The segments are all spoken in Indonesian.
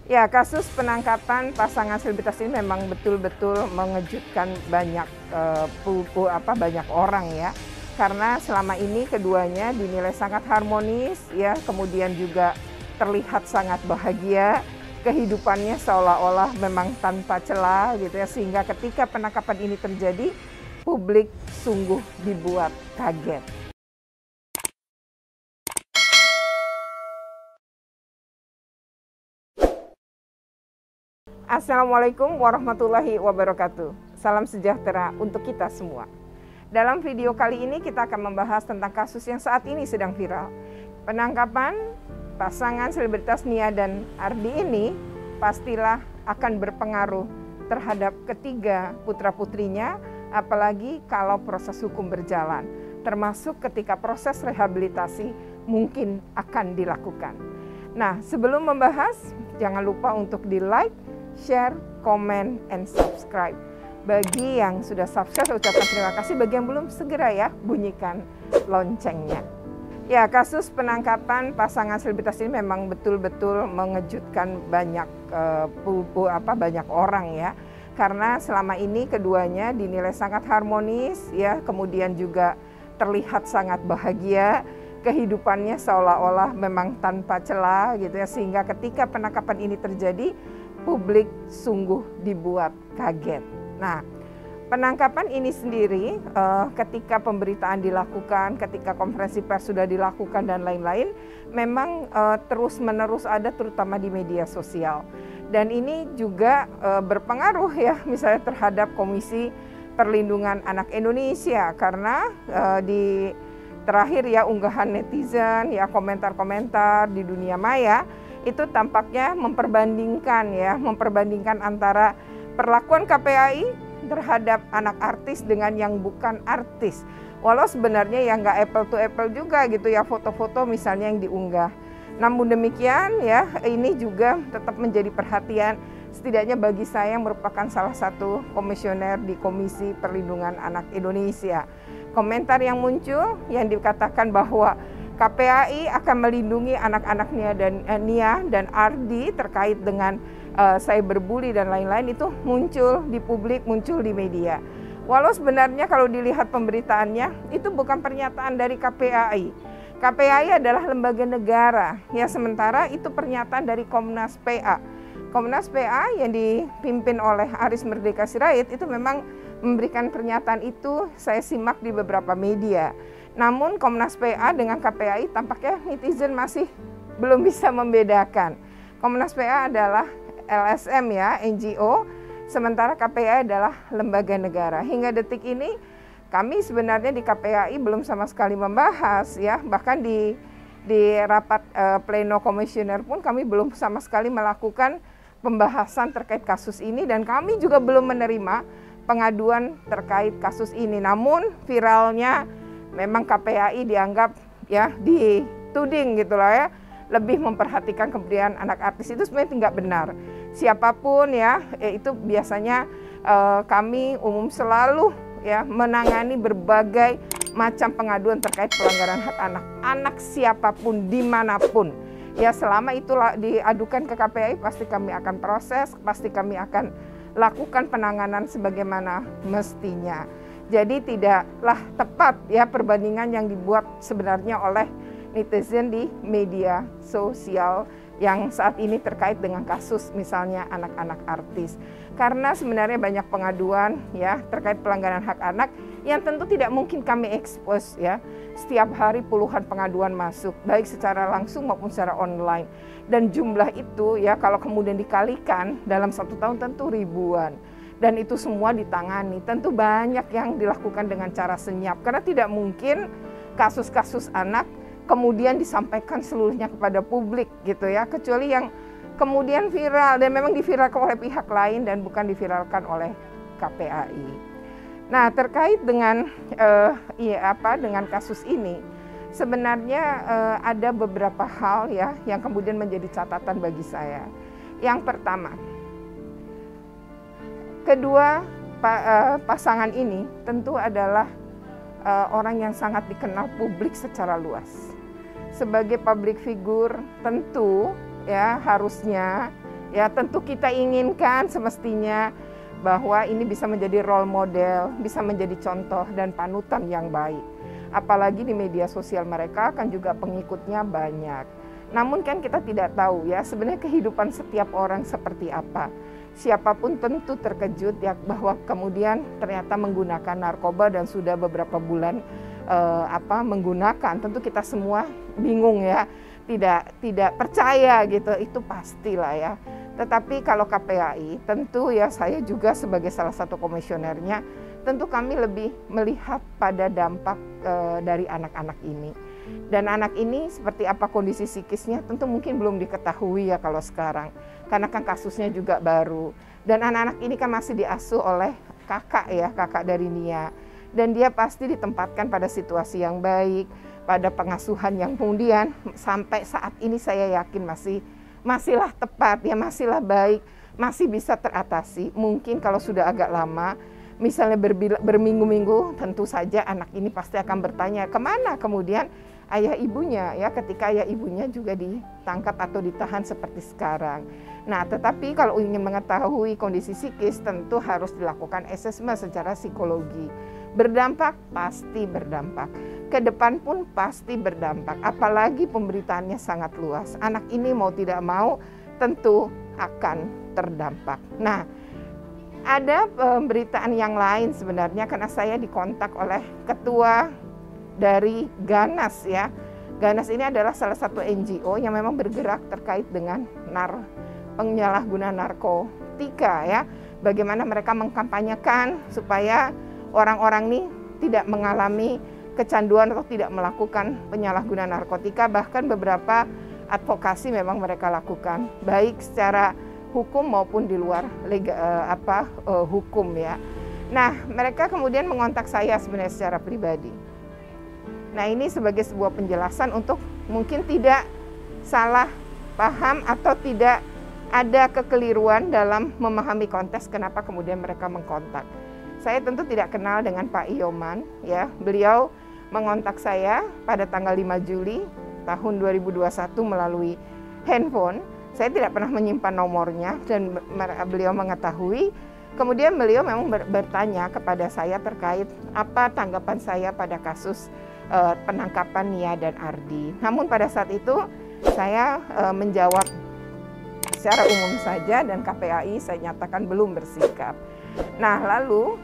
Ya, kasus penangkapan pasangan selebritas ini memang betul-betul mengejutkan banyak banyak orang ya. Karena selama ini keduanya dinilai sangat harmonis ya, kemudian juga terlihat sangat bahagia, kehidupannya seolah-olah memang tanpa celah gitu ya, sehingga ketika penangkapan ini terjadi, publik sungguh dibuat kaget. Assalamualaikum warahmatullahi wabarakatuh. Salam sejahtera untuk kita semua. Dalam video kali ini kita akan membahas tentang kasus yang saat ini sedang viral. Penangkapan pasangan selebritas Nia dan Ardi ini pastilah akan berpengaruh terhadap ketiga putra-putrinya, apalagi kalau proses hukum berjalan, termasuk ketika proses rehabilitasi mungkin akan dilakukan. Nah, sebelum membahas, jangan lupa untuk di-like, share, comment, and subscribe. Bagi yang sudah subscribe, ucapkan terima kasih. Bagi yang belum, segera ya bunyikan loncengnya. Ya, kasus penangkapan pasangan selebritas ini memang betul-betul mengejutkan banyak banyak orang ya. Karena selama ini keduanya dinilai sangat harmonis ya, kemudian juga terlihat sangat bahagia, kehidupannya seolah-olah memang tanpa celah gitu ya, sehingga ketika penangkapan ini terjadi, publik sungguh dibuat kaget. Nah, penangkapan ini sendiri ketika pemberitaan dilakukan, ketika konferensi pers sudah dilakukan dan lain-lain, memang terus-menerus ada terutama di media sosial. Dan ini juga berpengaruh ya misalnya terhadap Komisi Perlindungan Anak Indonesia, karena di terakhir ya unggahan netizen ya, komentar-komentar di dunia maya itu tampaknya memperbandingkan antara perlakuan KPAI terhadap anak artis dengan yang bukan artis. Walau sebenarnya yang nggak apple to apple juga gitu ya, foto-foto misalnya yang diunggah. Namun demikian ya, ini juga tetap menjadi perhatian setidaknya bagi saya yang merupakan salah satu komisioner di Komisi Perlindungan Anak Indonesia. Komentar yang muncul yang dikatakan bahwa KPAI akan melindungi anak-anak Nia dan Ardi terkait dengan cyberbully dan lain-lain, itu muncul di publik, muncul di media. Walau sebenarnya kalau dilihat pemberitaannya itu bukan pernyataan dari KPAI. KPAI adalah lembaga negara ya, sementara itu pernyataan dari Komnas PA. Komnas PA yang dipimpin oleh Aris Merdeka Sirait itu memang memberikan pernyataan itu, saya simak di beberapa media. Namun Komnas PA dengan KPAI tampaknya netizen masih belum bisa membedakan. Komnas PA adalah LSM ya, NGO, sementara KPAI adalah lembaga negara. Hingga detik ini kami sebenarnya di KPAI belum sama sekali membahas ya, bahkan di rapat pleno komisioner pun kami belum sama sekali melakukan pembahasan terkait kasus ini, dan kami juga belum menerima pengaduan terkait kasus ini. Namun viralnya memang KPAI dianggap ya dituding gitulah ya, lebih memperhatikan kemudian anak artis. Itu sebenarnya tidak benar. Siapapun ya, itu biasanya kami umum selalu ya menangani berbagai macam pengaduan terkait pelanggaran hak anak. Anak siapapun dimanapun ya, selama itulah diadukan ke KPAI, pasti kami akan proses, pasti kami akan lakukan penanganan sebagaimana mestinya. Jadi tidaklah tepat ya perbandingan yang dibuat sebenarnya oleh netizen di media sosial yang saat ini terkait dengan kasus misalnya anak-anak artis. Karena sebenarnya banyak pengaduan ya terkait pelanggaran hak anak yang tentu tidak mungkin kami expose ya. Setiap hari puluhan pengaduan masuk, baik secara langsung maupun secara online. Dan jumlah itu ya kalau kemudian dikalikan dalam 1 tahun tentu ribuan. Dan itu semua ditangani. Tentu banyak yang dilakukan dengan cara senyap. Karena tidak mungkin kasus-kasus anak kemudian disampaikan seluruhnya kepada publik gitu ya. Kecuali yang kemudian viral dan memang diviralkan oleh pihak lain dan bukan diviralkan oleh KPAI. Nah, terkait dengan dengan kasus ini, sebenarnya ada beberapa hal ya yang kemudian menjadi catatan bagi saya. Yang pertama, kedua pasangan ini tentu adalah orang yang sangat dikenal publik secara luas. Sebagai public figure tentu ya harusnya Ya, tentu kita inginkan semestinya bahwa ini bisa menjadi role model, bisa menjadi contoh dan panutan yang baik. Apalagi di media sosial mereka kan juga pengikutnya banyak. Namun kan kita tidak tahu ya sebenarnya kehidupan setiap orang seperti apa. Siapapun tentu terkejut ya bahwa kemudian ternyata menggunakan narkoba dan sudah beberapa bulan menggunakan. Tentu kita semua bingung ya, tidak percaya gitu, itu pastilah ya. Tetapi kalau KPAI tentu ya saya juga sebagai salah satu komisionernya, tentu kami lebih melihat pada dampak dari anak-anak ini. Dan anak ini seperti apa kondisi psikisnya tentu mungkin belum diketahui ya kalau sekarang. Karena kan kasusnya juga baru. Dan anak-anak ini kan masih diasuh oleh kakak dari Nia. Dan dia pasti ditempatkan pada situasi yang baik, pada pengasuhan yang kemudian sampai saat ini saya yakin masihlah tepat, ya masihlah baik, masih bisa teratasi. Mungkin kalau sudah agak lama, misalnya berminggu-minggu, tentu saja anak ini pasti akan bertanya kemana kemudian ayah ibunya ya, ketika ayah ibunya juga ditangkap atau ditahan seperti sekarang. Nah, tetapi kalau ingin mengetahui kondisi psikis tentu harus dilakukan asesmen secara psikologi. Berdampak, pasti berdampak. Ke depan pun pasti berdampak, apalagi pemberitaannya sangat luas. Anak ini mau tidak mau tentu akan terdampak. Nah, ada pemberitaan yang lain sebenarnya karena saya dikontak oleh ketua dari Ganas ya. Ganas ini adalah salah satu NGO yang memang bergerak terkait dengan penyalahgunaan narkotika ya. Bagaimana mereka mengkampanyekan supaya orang-orang ini tidak mengalami kecanduan atau tidak melakukan penyalahgunaan narkotika, bahkan beberapa advokasi memang mereka lakukan baik secara hukum maupun di luar hukum ya. Nah, mereka kemudian mengontak saya sebenarnya secara pribadi. Nah, ini sebagai sebuah penjelasan untuk mungkin tidak salah paham atau tidak ada kekeliruan dalam memahami konteks kenapa kemudian mereka mengkontak. Saya tentu tidak kenal dengan Pak Ioman ya. Beliau mengontak saya pada tanggal 5 Juli tahun 2021 melalui handphone. Saya tidak pernah menyimpan nomornya dan beliau mengetahui. Kemudian beliau memang bertanya kepada saya terkait apa tanggapan saya pada kasus penangkapan Nia dan Ardi. Namun pada saat itu saya menjawab secara umum saja dan KPAI saya nyatakan belum bersikap. Nah, lalu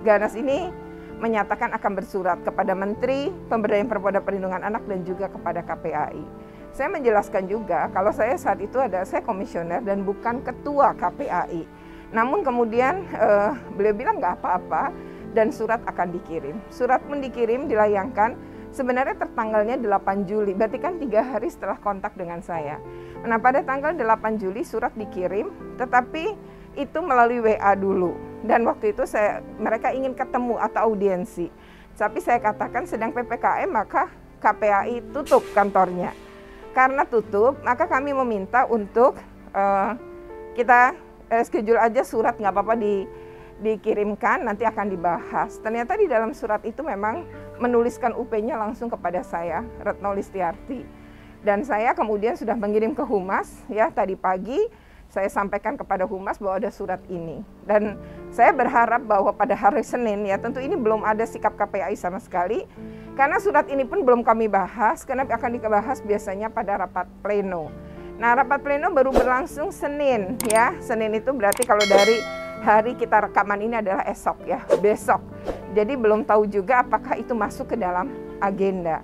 Ganas ini menyatakan akan bersurat kepada Menteri Pemberdayaan Perempuan dan Perlindungan Anak dan juga kepada KPAI. Saya menjelaskan juga kalau saya saat itu saya komisioner dan bukan ketua KPAI. Namun kemudian beliau bilang nggak apa-apa dan surat akan dikirim. Surat pun dikirim, dilayangkan. Sebenarnya tertanggalnya 8 Juli, berarti kan 3 hari setelah kontak dengan saya. Nah, pada tanggal 8 Juli surat dikirim, tetapi itu melalui WA dulu. Dan waktu itu mereka ingin ketemu atau audiensi. Tapi saya katakan sedang PPKM maka KPAI tutup kantornya. Karena tutup, maka kami meminta untuk kita schedule aja surat, nggak apa-apa dikirimkan, nanti akan dibahas. Ternyata di dalam surat itu memang menuliskan UP-nya langsung kepada saya, Retno Listiarti. Dan saya kemudian sudah mengirim ke Humas, ya tadi pagi saya sampaikan kepada Humas bahwa ada surat ini. Dan saya berharap bahwa pada hari Senin, ya tentu ini belum ada sikap KPAI sama sekali, karena surat ini pun belum kami bahas, karena akan dibahas biasanya pada rapat pleno. Nah, rapat pleno baru berlangsung Senin, ya. Senin itu berarti kalau dari hari kita rekaman ini adalah esok, ya, besok. Jadi belum tahu juga apakah itu masuk ke dalam agenda.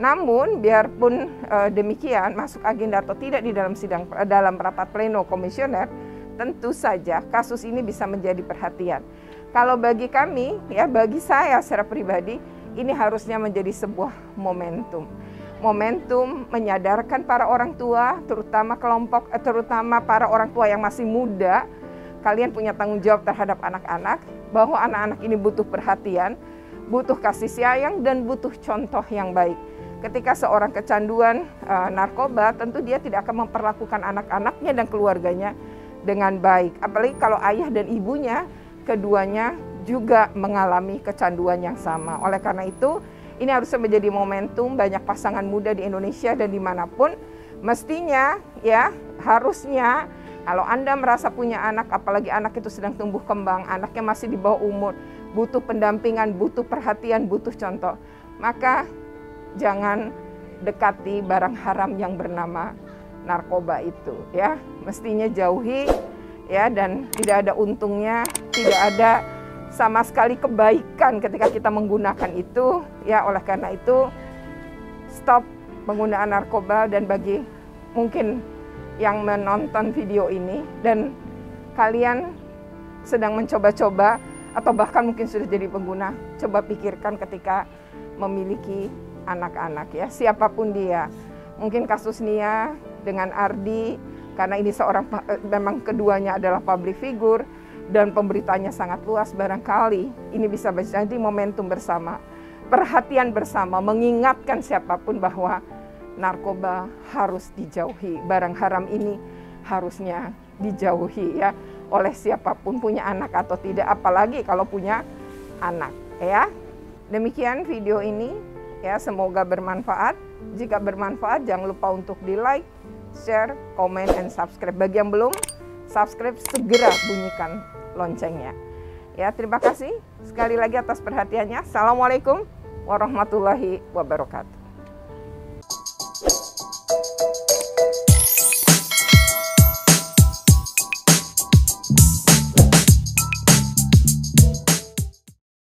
Namun biarpun demikian masuk agenda atau tidak di dalam dalam rapat pleno komisioner, tentu saja kasus ini bisa menjadi perhatian. Kalau bagi kami, ya bagi saya secara pribadi, ini harusnya menjadi sebuah momentum. Momentum menyadarkan para orang tua, terutama para orang tua yang masih muda, kalian punya tanggung jawab terhadap anak-anak, bahwa anak-anak ini butuh perhatian, butuh kasih sayang, dan butuh contoh yang baik. Ketika seorang kecanduan narkoba, tentu dia tidak akan memperlakukan anak-anaknya dan keluarganya dengan baik. Apalagi kalau ayah dan ibunya, keduanya juga mengalami kecanduan yang sama. Oleh karena itu, ini harusnya menjadi momentum banyak pasangan muda di Indonesia dan dimanapun. Mestinya, ya harusnya Kalau Anda merasa punya anak, apalagi anak itu sedang tumbuh kembang, anaknya masih di bawah umur, butuh pendampingan, butuh perhatian, butuh contoh, maka jangan dekati barang haram yang bernama narkoba itu ya. Mestinya jauhi ya, dan tidak ada untungnya, tidak ada sama sekali kebaikan ketika kita menggunakan itu ya. Oleh karena itu stop penggunaan narkoba. Dan bagi mungkin yang menonton video ini dan kalian sedang mencoba-coba atau bahkan mungkin sudah jadi pengguna, coba pikirkan ketika memiliki anak-anak ya, siapapun dia. Mungkin kasus Nia dengan Ardi, karena ini seorang, memang keduanya adalah public figure dan pemberitanya sangat luas, barangkali ini bisa menjadi momentum bersama, perhatian bersama, mengingatkan siapapun bahwa narkoba harus dijauhi, barang haram ini harusnya dijauhi ya, oleh siapapun, punya anak atau tidak, apalagi kalau punya anak ya. Demikian video ini ya, semoga bermanfaat. Jika bermanfaat, jangan lupa untuk di like, share, comment, and subscribe. Bagi yang belum subscribe, segera bunyikan loncengnya ya. Terima kasih sekali lagi atas perhatiannya. Assalamualaikum warahmatullahi wabarakatuh.